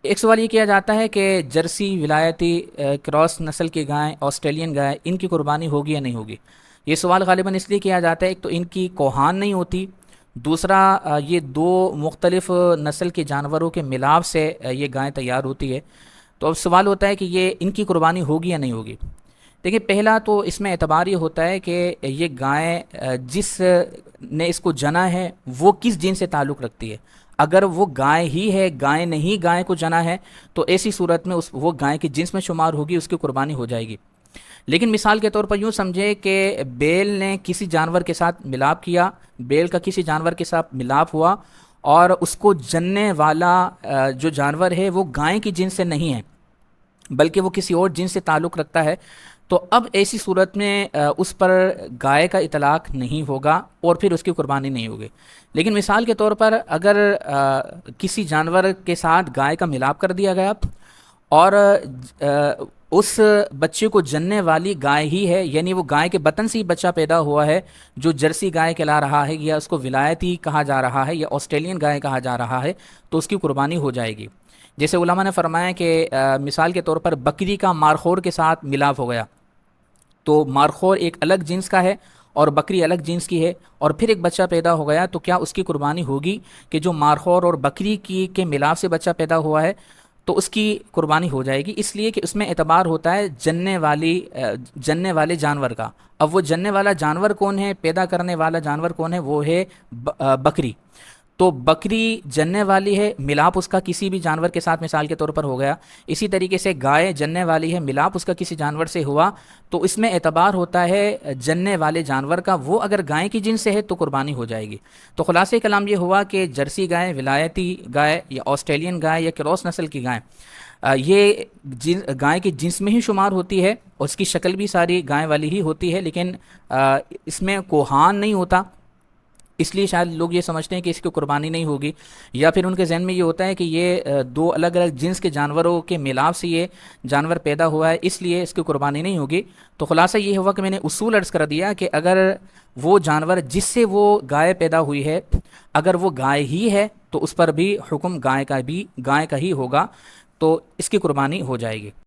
ایک سوال یہ کیا جاتا ہے کہ جرسی ولایتی کراس نسل کی گائیں، آسٹریلین گائے، ان کی قربانی ہوگی یا نہیں ہوگی؟ یہ سوال غالباً اس لیے کیا جاتا ہے، ایک تو ان کی کوہان نہیں ہوتی، دوسرا یہ دو مختلف نسل کے جانوروں کے ملاپ سے یہ گائیں تیار ہوتی ہے۔ تو اب سوال ہوتا ہے کہ یہ ان کی قربانی ہوگی یا نہیں ہوگی؟ دیکھیے، پہلا تو اس میں اعتبار یہ ہوتا ہے کہ یہ گائیں جس نے اس کو جنا ہے وہ کس جن سے تعلق رکھتی ہے۔ اگر وہ گائے ہی ہے، گائے نے ہی گائے کو جنا ہے، تو ایسی صورت میں وہ گائے کی جنس میں شمار ہوگی، اس کی قربانی ہو جائے گی۔ لیکن مثال کے طور پر یوں سمجھے کہ بیل نے کسی جانور کے ساتھ ملاپ کیا، بیل کا کسی جانور کے ساتھ ملاپ ہوا، اور اس کو جننے والا جو جانور ہے وہ گائے کی جنس سے نہیں ہے، بلکہ وہ کسی اور جنس سے تعلق رکھتا ہے، تو اب ایسی صورت میں اس پر گائے کا اطلاق نہیں ہوگا اور پھر اس کی قربانی نہیں ہوگی۔ لیکن مثال کے طور پر اگر کسی جانور کے ساتھ گائے کا ملاپ کر دیا گیا اور اس بچے کو جننے والی گائے ہی ہے، یعنی وہ گائے کے بطن سے ہی بچہ پیدا ہوا ہے جو جرسی گائے کہلا رہا ہے، یا اس کو ولایتی کہا جا رہا ہے، یا آسٹریلین گائے کہا جا رہا ہے، تو اس کی قربانی ہو جائے گی۔ جیسے علماء نے فرمایا کہ مثال کے طور پر بکری کا مارخور کے ساتھ ملاپ ہو گیا، تو مارخور ایک الگ جنس کا ہے اور بکری الگ جنس کی ہے، اور پھر ایک بچہ پیدا ہو گیا، تو کیا اس کی قربانی ہوگی کہ جو مارخور اور بکری کی کے ملاپ سے بچہ پیدا ہوا ہے، تو اس کی قربانی ہو جائے گی، اس لیے کہ اس میں اعتبار ہوتا ہے جننے والے جانور کا۔ اب وہ جننے والا جانور کون ہے، پیدا کرنے والا جانور کون ہے؟ وہ ہے بکری۔ تو بکری جننے والی ہے، ملاپ اس کا کسی بھی جانور کے ساتھ مثال کے طور پر ہو گیا۔ اسی طریقے سے گائے جننے والی ہے، ملاپ اس کا کسی جانور سے ہوا، تو اس میں اعتبار ہوتا ہے جننے والے جانور کا، وہ اگر گائے کی جنس سے ہے تو قربانی ہو جائے گی۔ تو خلاصہ کلام یہ ہوا کہ جرسی گائے، ولایتی گائے، یا آسٹریلین گائے، یا کراس نسل کی گائے، یہ گائے کی جنس میں ہی شمار ہوتی ہے، اور اس کی شکل بھی ساری گائے والی ہی ہوتی ہے، لیکن اس میں کوہان نہیں ہوتا، اس لیے شاید لوگ یہ سمجھتے ہیں کہ اس کی قربانی نہیں ہوگی، یا پھر ان کے ذہن میں یہ ہوتا ہے کہ یہ دو الگ الگ جنس کے جانوروں کے ملاپ سے یہ جانور پیدا ہوا ہے، اس لیے اس کی قربانی نہیں ہوگی۔ تو خلاصہ یہ ہوا کہ میں نے اصول عرض کر دیا کہ اگر وہ جانور جس سے وہ گائے پیدا ہوئی ہے، اگر وہ گائے ہی ہے، تو اس پر بھی حکم گائے کا ہی ہوگا، تو اس کی قربانی ہو جائے گی۔